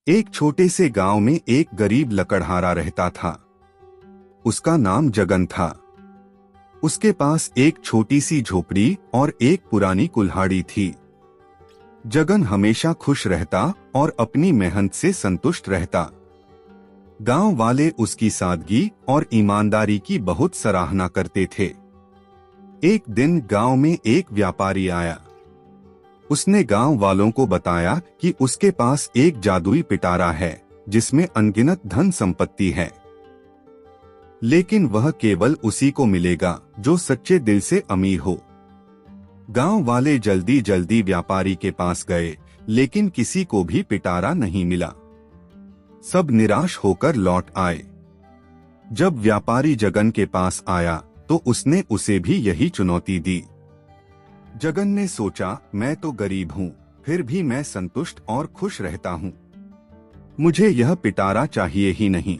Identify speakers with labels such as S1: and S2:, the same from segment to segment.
S1: एक छोटे से गांव में एक गरीब लकड़हारा रहता था। उसका नाम जगन था। उसके पास एक छोटी सी झोपड़ी और एक पुरानी कुल्हाड़ी थी। जगन हमेशा खुश रहता और अपनी मेहनत से संतुष्ट रहता। गांव वाले उसकी सादगी और ईमानदारी की बहुत सराहना करते थे। एक दिन गांव में एक व्यापारी आया। उसने गांव वालों को बताया कि उसके पास एक जादुई पिटारा है जिसमें अनगिनत धन संपत्ति है, लेकिन वह केवल उसी को मिलेगा जो सच्चे दिल से अमीर हो। गांव वाले जल्दी जल्दी व्यापारी के पास गए, लेकिन किसी को भी पिटारा नहीं मिला। सब निराश होकर लौट आए। जब व्यापारी जगन के पास आया तो उसने उसे भी यही चुनौती दी। जगन ने सोचा, मैं तो गरीब हूँ, फिर भी मैं संतुष्ट और खुश रहता हूँ। मुझे यह पिटारा चाहिए ही नहीं।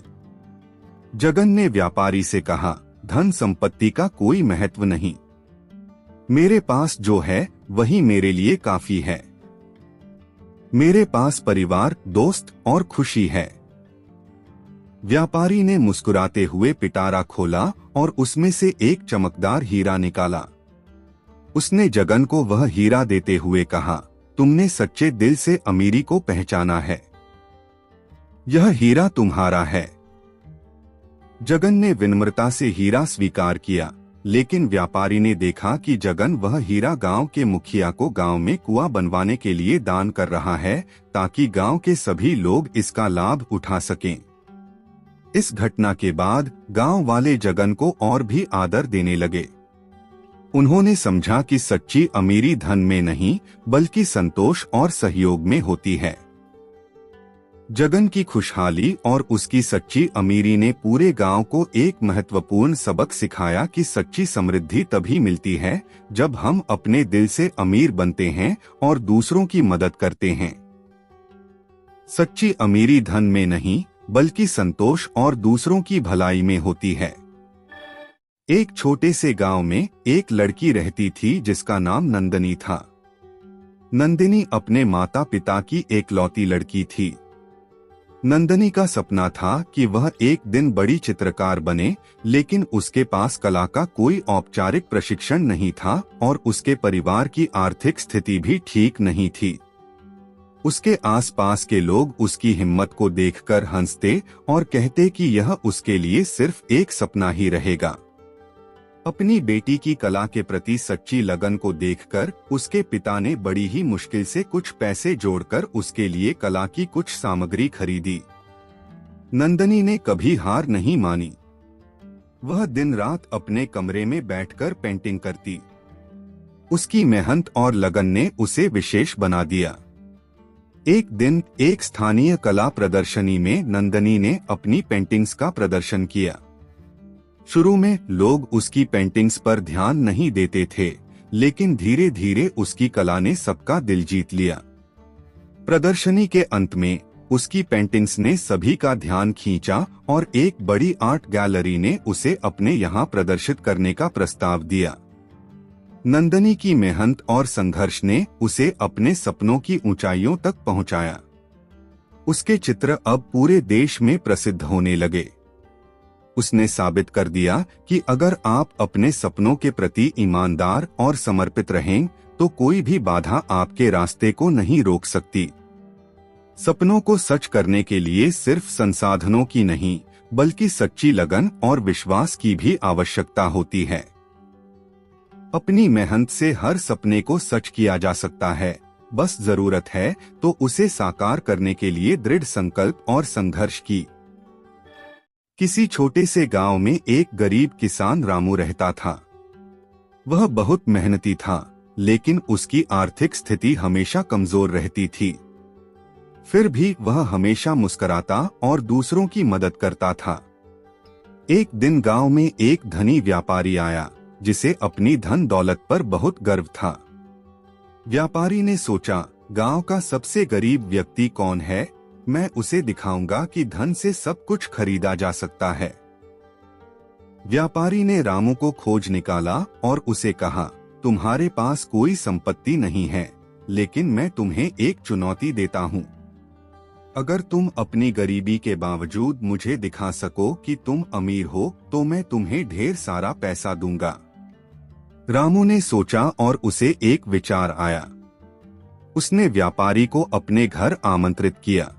S1: जगन ने व्यापारी से कहा, धन संपत्ति का कोई महत्व नहीं। मेरे पास जो है वही मेरे लिए काफी है। मेरे पास परिवार, दोस्त और खुशी है। व्यापारी ने मुस्कुराते हुए पिटारा खोला और उसमें से एक चमकदार हीरा निकाला। उसने जगन को वह हीरा देते हुए कहा, तुमने सच्चे दिल से अमीरी को पहचाना है। यह हीरा तुम्हारा है। जगन ने विनम्रता से हीरा स्वीकार किया, लेकिन व्यापारी ने देखा कि जगन वह हीरा गांव के मुखिया को गांव में कुआं बनवाने के लिए दान कर रहा है, ताकि गांव के सभी लोग इसका लाभ उठा सकें। इस घटना के बाद गांव वाले जगन को और भी आदर देने लगे। उन्होंने समझा कि सच्ची अमीरी धन में नहीं, बल्कि संतोष और सहयोग में होती है। जगन की खुशहाली और उसकी सच्ची अमीरी ने पूरे गांव को एक महत्वपूर्ण सबक सिखाया कि सच्ची समृद्धि तभी मिलती है जब हम अपने दिल से अमीर बनते हैं और दूसरों की मदद करते हैं। सच्ची अमीरी धन में नहीं, बल्कि संतोष और दूसरों की भलाई में होती है। एक छोटे से गांव में एक लड़की रहती थी जिसका नाम नंदनी था। नंदिनी अपने माता पिता की एकलौती लड़की थी। नंदनी का सपना था कि वह एक दिन बड़ी चित्रकार बने, लेकिन उसके पास कला का कोई औपचारिक प्रशिक्षण नहीं था और उसके परिवार की आर्थिक स्थिति भी ठीक नहीं थी। उसके आसपास के लोग उसकी हिम्मत को देखकर हंसते और कहते कि यह उसके लिए सिर्फ एक सपना ही रहेगा। अपनी बेटी की कला के प्रति सच्ची लगन को देखकर उसके पिता ने बड़ी ही मुश्किल से कुछ पैसे जोड़कर उसके लिए कला की कुछ सामग्री खरीदी। नंदनी ने कभी हार नहीं मानी। वह दिन रात अपने कमरे में बैठकर पेंटिंग करती। उसकी मेहनत और लगन ने उसे विशेष बना दिया। एक दिन एक स्थानीय कला प्रदर्शनी में नंदनी ने अपनी पेंटिंग्स का प्रदर्शन किया। शुरू में लोग उसकी पेंटिंग्स पर ध्यान नहीं देते थे, लेकिन धीरे धीरे उसकी कला ने सबका दिल जीत लिया। प्रदर्शनी के अंत में उसकी पेंटिंग्स ने सभी का ध्यान खींचा और एक बड़ी आर्ट गैलरी ने उसे अपने यहाँ प्रदर्शित करने का प्रस्ताव दिया। नंदनी की मेहनत और संघर्ष ने उसे अपने सपनों की ऊंचाइयों तक पहुंचाया। उसके चित्र अब पूरे देश में प्रसिद्ध होने लगे। उसने साबित कर दिया कि अगर आप अपने सपनों के प्रति ईमानदार और समर्पित रहें, तो कोई भी बाधा आपके रास्ते को नहीं रोक सकती। सपनों को सच करने के लिए सिर्फ संसाधनों की नहीं, बल्कि सच्ची लगन और विश्वास की भी आवश्यकता होती है। अपनी मेहनत से हर सपने को सच किया जा सकता है, बस जरूरत है तो उसे साकार करने के लिए दृढ़ संकल्प और संघर्ष की। किसी छोटे से गांव में एक गरीब किसान रामू रहता था। वह बहुत मेहनती था, लेकिन उसकी आर्थिक स्थिति हमेशा कमजोर रहती थी। फिर भी वह हमेशा मुस्कुराता और दूसरों की मदद करता था। एक दिन गांव में एक धनी व्यापारी आया, जिसे अपनी धन दौलत पर बहुत गर्व था। व्यापारी ने सोचा, गांव का सबसे गरीब व्यक्ति कौन है? मैं उसे दिखाऊंगा कि धन से सब कुछ खरीदा जा सकता है। व्यापारी ने रामू को खोज निकाला और उसे कहा, तुम्हारे पास कोई संपत्ति नहीं है, लेकिन मैं तुम्हें एक चुनौती देता हूँ। अगर तुम अपनी गरीबी के बावजूद मुझे दिखा सको कि तुम अमीर हो तो मैं तुम्हें ढेर सारा पैसा दूंगा। रामू ने सोचा और उसे एक विचार आया। उसने व्यापारी को अपने घर आमंत्रित किया।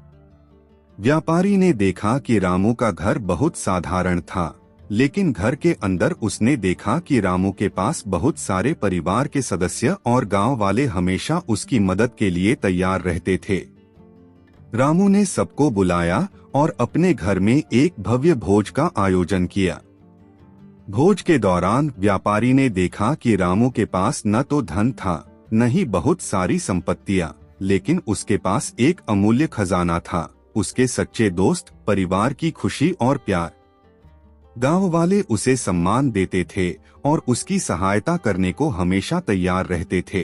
S1: व्यापारी ने देखा कि रामू का घर बहुत साधारण था, लेकिन घर के अंदर उसने देखा कि रामू के पास बहुत सारे परिवार के सदस्य और गांव वाले हमेशा उसकी मदद के लिए तैयार रहते थे। रामू ने सबको बुलाया और अपने घर में एक भव्य भोज का आयोजन किया। भोज के दौरान व्यापारी ने देखा कि रामू के पास न तो धन था, न ही बहुत सारी संपत्तियां, लेकिन उसके पास एक अमूल्य खजाना था, उसके सच्चे दोस्त, परिवार की खुशी और प्यार। गांव वाले उसे सम्मान देते थे और उसकी सहायता करने को हमेशा तैयार रहते थे।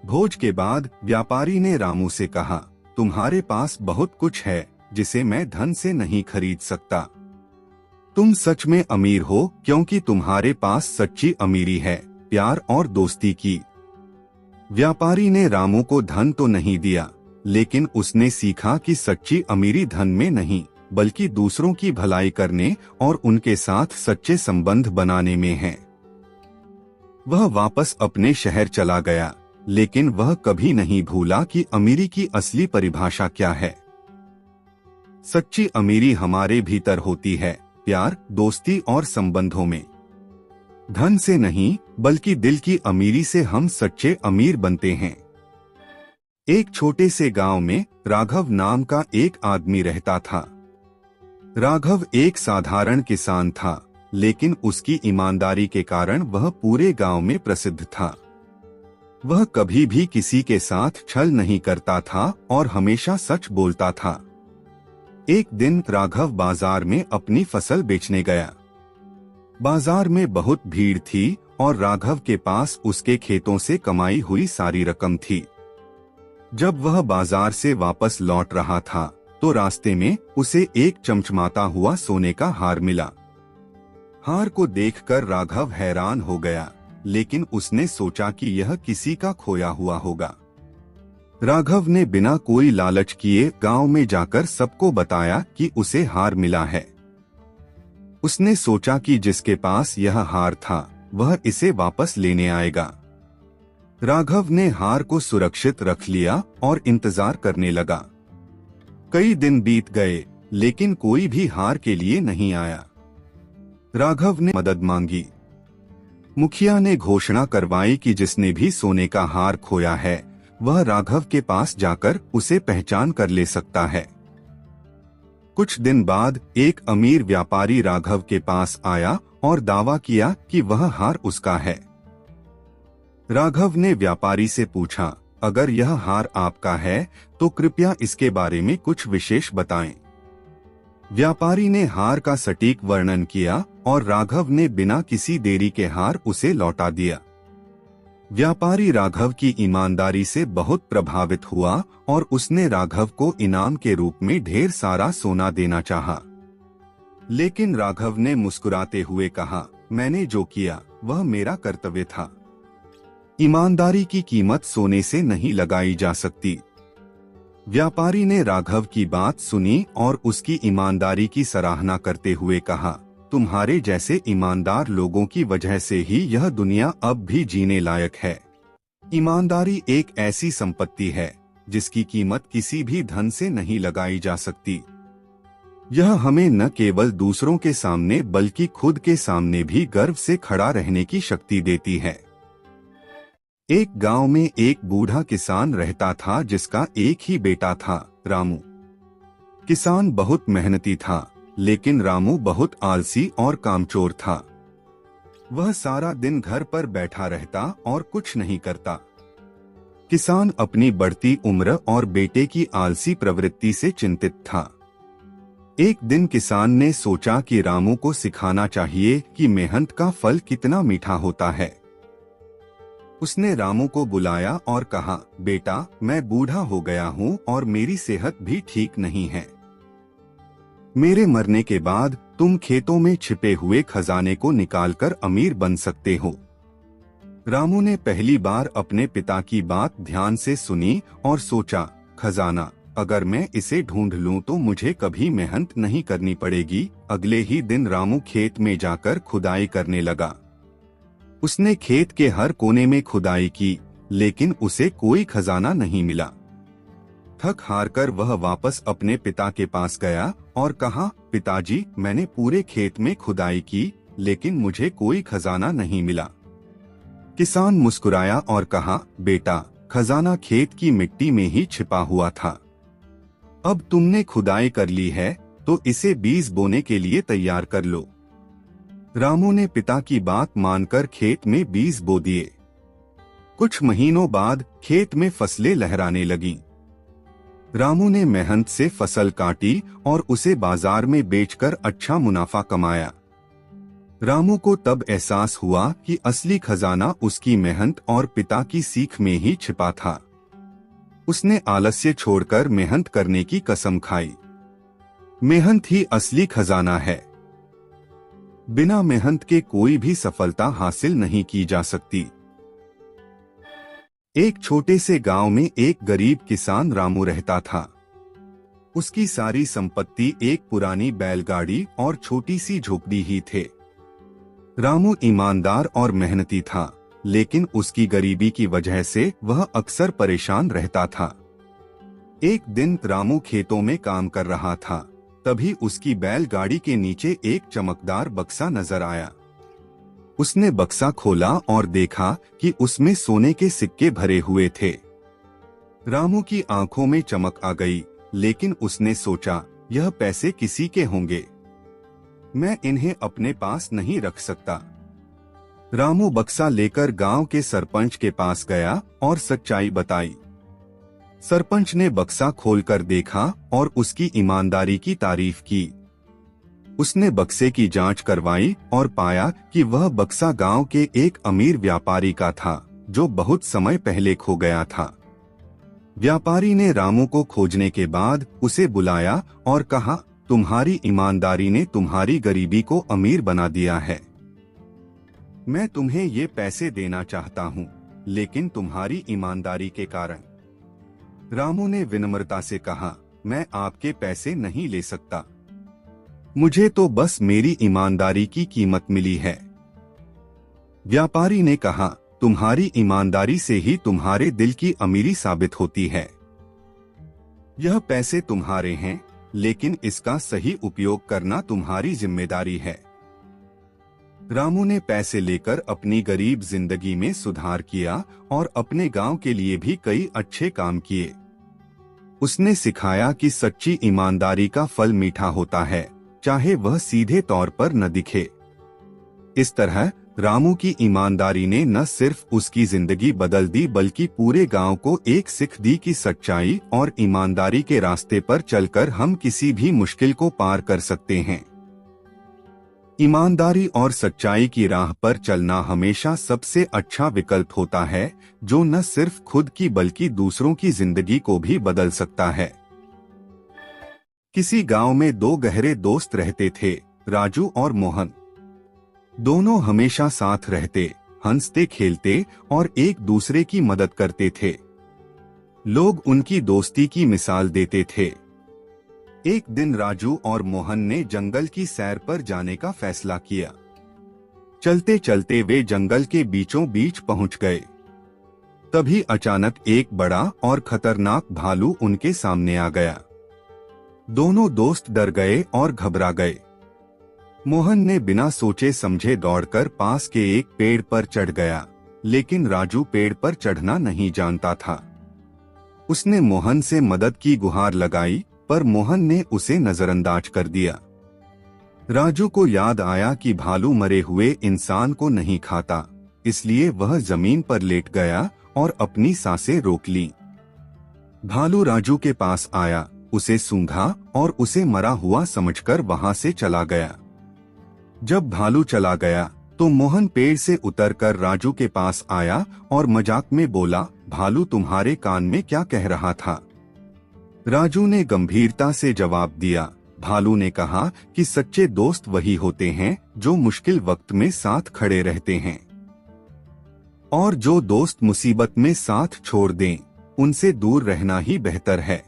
S1: भोज के बाद व्यापारी ने रामू से कहा, तुम्हारे पास बहुत कुछ है जिसे मैं धन से नहीं खरीद सकता। तुम सच में अमीर हो क्योंकि तुम्हारे पास सच्ची अमीरी है, प्यार और दोस्ती की। व्यापारी ने रामू को धन तो नहीं दिया, लेकिन उसने सीखा कि सच्ची अमीरी धन में नहीं बल्कि दूसरों की भलाई करने और उनके साथ सच्चे संबंध बनाने में है। वह वापस अपने शहर चला गया, लेकिन वह कभी नहीं भूला कि अमीरी की असली परिभाषा क्या है। सच्ची अमीरी हमारे भीतर होती है, प्यार, दोस्ती और संबंधों में। धन से नहीं बल्कि दिल की अमीरी से हम सच्चे अमीर बनते हैं। एक छोटे से गांव में राघव नाम का एक आदमी रहता था। राघव एक साधारण किसान था, लेकिन उसकी ईमानदारी के कारण वह पूरे गांव में प्रसिद्ध था। वह कभी भी किसी के साथ छल नहीं करता था और हमेशा सच बोलता था। एक दिन राघव बाजार में अपनी फसल बेचने गया। बाजार में बहुत भीड़ थी और राघव के पास उसके खेतों से कमाई हुई सारी रकम थी। जब वह बाजार से वापस लौट रहा था तो रास्ते में उसे एक चमचमाता हुआ सोने का हार मिला। हार को देखकर राघव हैरान हो गया, लेकिन उसने सोचा कि यह किसी का खोया हुआ होगा। राघव ने बिना कोई लालच किए गांव में जाकर सबको बताया कि उसे हार मिला है। उसने सोचा कि जिसके पास यह हार था वह इसे वापस लेने आएगा। राघव ने हार को सुरक्षित रख लिया और इंतजार करने लगा। कई दिन बीत गए, लेकिन कोई भी हार के लिए नहीं आया। राघव ने मदद मांगी। मुखिया ने घोषणा करवाई कि जिसने भी सोने का हार खोया है वह राघव के पास जाकर उसे पहचान कर ले सकता है। कुछ दिन बाद एक अमीर व्यापारी राघव के पास आया और दावा किया कि वह हार उसका है। राघव ने व्यापारी से पूछा, अगर यह हार आपका है तो कृपया इसके बारे में कुछ विशेष बताएं। व्यापारी ने हार का सटीक वर्णन किया और राघव ने बिना किसी देरी के हार उसे लौटा दिया। व्यापारी राघव की ईमानदारी से बहुत प्रभावित हुआ और उसने राघव को इनाम के रूप में ढेर सारा सोना देना चाहा। लेकिन राघव ने मुस्कुराते हुए कहा, मैंने जो किया वह मेरा कर्तव्य था। ईमानदारी की कीमत सोने से नहीं लगाई जा सकती। व्यापारी ने राघव की बात सुनी और उसकी ईमानदारी की सराहना करते हुए कहा, तुम्हारे जैसे ईमानदार लोगों की वजह से ही यह दुनिया अब भी जीने लायक है। ईमानदारी एक ऐसी संपत्ति है जिसकी कीमत किसी भी धन से नहीं लगाई जा सकती। यह हमें न केवल दूसरों के सामने बल्कि खुद के सामने भी गर्व से खड़ा रहने की शक्ति देती है। एक गांव में एक बूढ़ा किसान रहता था जिसका एक ही बेटा था, रामू। किसान बहुत मेहनती था, लेकिन रामू बहुत आलसी और कामचोर था। वह सारा दिन घर पर बैठा रहता और कुछ नहीं करता। किसान अपनी बढ़ती उम्र और बेटे की आलसी प्रवृत्ति से चिंतित था। एक दिन किसान ने सोचा कि रामू को सिखाना चाहिए कि मेहनत का फल कितना मीठा होता है। उसने रामू को बुलाया और कहा, बेटा, मैं बूढ़ा हो गया हूँ और मेरी सेहत भी ठीक नहीं है। मेरे मरने के बाद तुम खेतों में छिपे हुए खजाने को निकालकर अमीर बन सकते हो। रामू ने पहली बार अपने पिता की बात ध्यान से सुनी और सोचा, खजाना, अगर मैं इसे ढूंढ लूं तो मुझे कभी मेहनत नहीं करनी पड़ेगी। अगले ही दिन रामू खेत में जाकर खुदाई करने लगा। उसने खेत के हर कोने में खुदाई की, लेकिन उसे कोई खजाना नहीं मिला। थक हार कर वह वापस अपने पिता के पास गया और कहा, पिताजी, मैंने पूरे खेत में खुदाई की, लेकिन मुझे कोई खजाना नहीं मिला। किसान मुस्कुराया और कहा, बेटा, खजाना खेत की मिट्टी में ही छिपा हुआ था। अब तुमने खुदाई कर ली है तो इसे बीज बोने के लिए तैयार कर लो। रामू ने पिता की बात मानकर खेत में बीज बो दिए। कुछ महीनों बाद खेत में फसलें लहराने लगीं। रामू ने मेहनत से फसल काटी और उसे बाजार में बेचकर अच्छा मुनाफा कमाया। रामू को तब एहसास हुआ कि असली खजाना उसकी मेहनत और पिता की सीख में ही छिपा था। उसने आलस्य छोड़कर मेहनत करने की कसम खाई। मेहनत ही असली खजाना है। बिना मेहनत के कोई भी सफलता हासिल नहीं की जा सकती। एक छोटे से गांव में एक गरीब किसान रामू रहता था। उसकी सारी संपत्ति एक पुरानी बैलगाड़ी और छोटी सी झोपड़ी ही थे। रामू ईमानदार और मेहनती था, लेकिन उसकी गरीबी की वजह से वह अक्सर परेशान रहता था। एक दिन रामू खेतों में काम कर रहा था, तभी उसकी बैलगाड़ी के नीचे एक चमकदार बक्सा नजर आया। उसने बक्सा खोला और देखा कि उसमें सोने के सिक्के भरे हुए थे। रामू की आंखों में चमक आ गई, लेकिन उसने सोचा, यह पैसे किसी के होंगे, मैं इन्हें अपने पास नहीं रख सकता। रामू बक्सा लेकर गांव के सरपंच के पास गया और सच्चाई बताई। सरपंच ने बक्सा खोलकर देखा और उसकी ईमानदारी की तारीफ की। उसने बक्से की जांच करवाई और पाया कि वह बक्सा गांव के एक अमीर व्यापारी का था, जो बहुत समय पहले खो गया था। व्यापारी ने रामू को खोजने के बाद उसे बुलाया और कहा, तुम्हारी ईमानदारी ने तुम्हारी गरीबी को अमीर बना दिया है। मैं तुम्हें ये पैसे देना चाहता हूँ, लेकिन तुम्हारी ईमानदारी के कारण। रामू ने विनम्रता से कहा, मैं आपके पैसे नहीं ले सकता, मुझे तो बस मेरी ईमानदारी की कीमत मिली है। व्यापारी ने कहा, तुम्हारी ईमानदारी से ही तुम्हारे दिल की अमीरी साबित होती है। यह पैसे तुम्हारे हैं, लेकिन इसका सही उपयोग करना तुम्हारी जिम्मेदारी है। रामू ने पैसे लेकर अपनी गरीब जिंदगी में सुधार किया और अपने गांव के लिए भी कई अच्छे काम किए। उसने सिखाया कि सच्ची ईमानदारी का फल मीठा होता है, चाहे वह सीधे तौर पर न दिखे। इस तरह रामू की ईमानदारी ने न सिर्फ उसकी जिंदगी बदल दी, बल्कि पूरे गांव को एक सीख दी कि सच्चाई और ईमानदारी के रास्ते पर चलकर हम किसी भी मुश्किल को पार कर सकते हैं। ईमानदारी और सच्चाई की राह पर चलना हमेशा सबसे अच्छा विकल्प होता है, जो न सिर्फ खुद की बल्कि दूसरों की जिंदगी को भी बदल सकता है। किसी गांव में दो गहरे दोस्त रहते थे, राजू और मोहन। दोनों हमेशा साथ रहते, हंसते खेलते और एक दूसरे की मदद करते थे। लोग उनकी दोस्ती की मिसाल देते थे। एक दिन राजू और मोहन ने जंगल की सैर पर जाने का फैसला किया। चलते चलते वे जंगल के बीचों बीच पहुंच गए। तभी अचानक एक बड़ा और खतरनाक भालू उनके सामने आ गया। दोनों दोस्त डर गए और घबरा गए। मोहन ने बिना सोचे समझे दौड़कर पास के एक पेड़ पर चढ़ गया, लेकिन राजू पेड़ पर चढ़ना नहीं जानता था। उसने मोहन से मदद की गुहार लगाई, पर मोहन ने उसे नजरअंदाज कर दिया। राजू को याद आया कि भालू मरे हुए इंसान को नहीं खाता, इसलिए वह जमीन पर लेट गया और अपनी सांसें रोक लीं। भालू राजू के पास आया, उसे सूंघा और उसे मरा हुआ समझकर वहां से चला गया। जब भालू चला गया तो मोहन पेड़ से उतरकर राजू के पास आया और मजाक में बोला, भालू तुम्हारे कान में क्या कह रहा था? राजू ने गंभीरता से जवाब दिया, भालू ने कहा कि सच्चे दोस्त वही होते हैं जो मुश्किल वक्त में साथ खड़े रहते हैं, और जो दोस्त मुसीबत में साथ छोड़ दें, उनसे दूर रहना ही बेहतर है।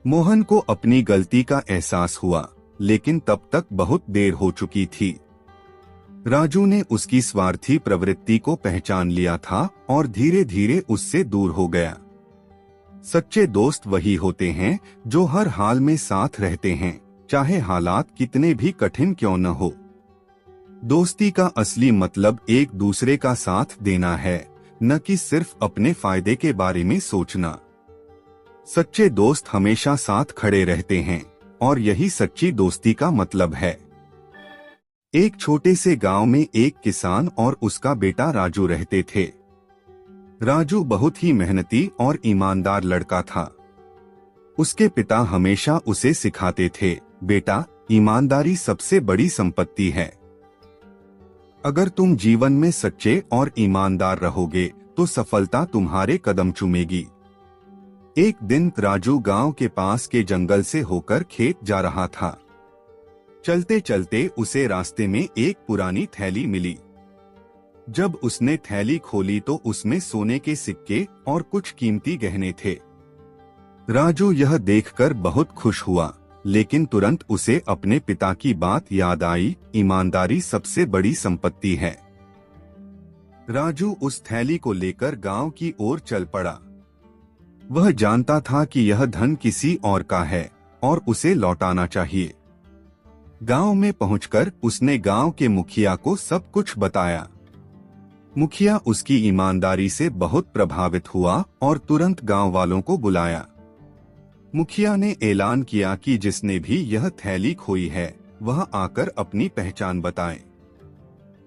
S1: मोहन को अपनी गलती का एहसास हुआ, लेकिन तब तक बहुत देर हो चुकी थी। राजू ने उसकी स्वार्थी प्रवृत्ति को पहचान लिया था और धीरे धीरे उससे दूर हो गया। सच्चे दोस्त वही होते हैं जो हर हाल में साथ रहते हैं, चाहे हालात कितने भी कठिन क्यों न हो। दोस्ती का असली मतलब एक दूसरे का साथ देना है, न कि सिर्फ अपने फायदे के बारे में सोचना। सच्चे दोस्त हमेशा साथ खड़े रहते हैं और यही सच्ची दोस्ती का मतलब है। एक छोटे से गांव में एक किसान और उसका बेटा राजू रहते थे। राजू बहुत ही मेहनती और ईमानदार लड़का था। उसके पिता हमेशा उसे सिखाते थे, बेटा, ईमानदारी सबसे बड़ी संपत्ति है। अगर तुम जीवन में सच्चे और ईमानदार रहोगे तो सफलता तुम्हारे कदम चूमेगी। एक दिन राजू गांव के पास के जंगल से होकर खेत जा रहा था। चलते चलते उसे रास्ते में एक पुरानी थैली मिली। जब उसने थैली खोली तो उसमें सोने के सिक्के और कुछ कीमती गहने थे। राजू यह देखकर बहुत खुश हुआ, लेकिन तुरंत उसे अपने पिता की बात याद आई, ईमानदारी सबसे बड़ी संपत्ति है। राजू उस थैली को लेकर गांव की ओर चल पड़ा। वह जानता था कि यह धन किसी और का है और उसे लौटाना चाहिए। गांव में पहुंचकर उसने गांव के मुखिया को सब कुछ बताया। मुखिया उसकी ईमानदारी से बहुत प्रभावित हुआ और तुरंत गांव वालों को बुलाया। मुखिया ने ऐलान किया कि जिसने भी यह थैली खोई है वह आकर अपनी पहचान बताए।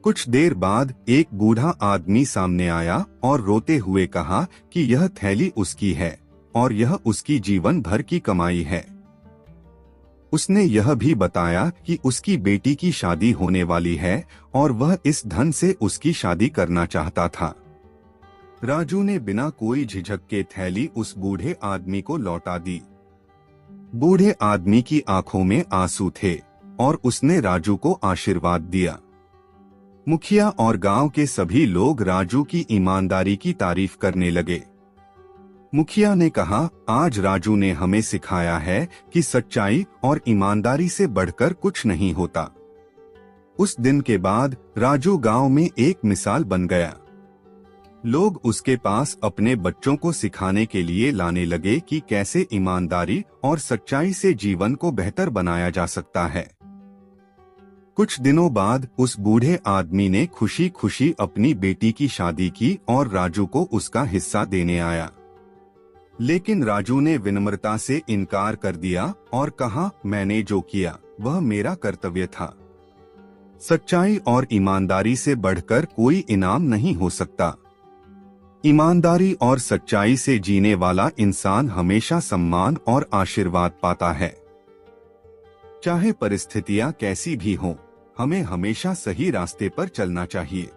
S1: कुछ देर बाद एक बूढ़ा आदमी सामने आया और रोते हुए कहा कि यह थैली उसकी है और यह उसकी जीवन भर की कमाई है। उसने यह भी बताया कि उसकी बेटी की शादी होने वाली है और वह इस धन से उसकी शादी करना चाहता था। राजू ने बिना कोई झिझक के थैली उस बूढ़े आदमी को लौटा दी। बूढ़े आदमी की आंखों में आंसू थे और उसने राजू को आशीर्वाद दिया। मुखिया और गांव के सभी लोग राजू की ईमानदारी की तारीफ करने लगे। मुखिया ने कहा, आज राजू ने हमें सिखाया है कि सच्चाई और ईमानदारी से बढ़कर कुछ नहीं होता। उस दिन के बाद राजू गांव में एक मिसाल बन गया। लोग उसके पास अपने बच्चों को सिखाने के लिए लाने लगे कि कैसे ईमानदारी और सच्चाई से जीवन को बेहतर बनाया जा सकता है। कुछ दिनों बाद उस बूढ़े आदमी ने खुशी खुशी अपनी बेटी की शादी की और राजू को उसका हिस्सा देने आया। लेकिन राजू ने विनम्रता से इनकार कर दिया और कहा, मैंने जो किया वह मेरा कर्तव्य था। सच्चाई और ईमानदारी से बढ़कर कोई इनाम नहीं हो सकता। ईमानदारी और सच्चाई से जीने वाला इंसान हमेशा सम्मान और आशीर्वाद पाता है। चाहे परिस्थितियां कैसी भी हों, हमें हमेशा सही रास्ते पर चलना चाहिए।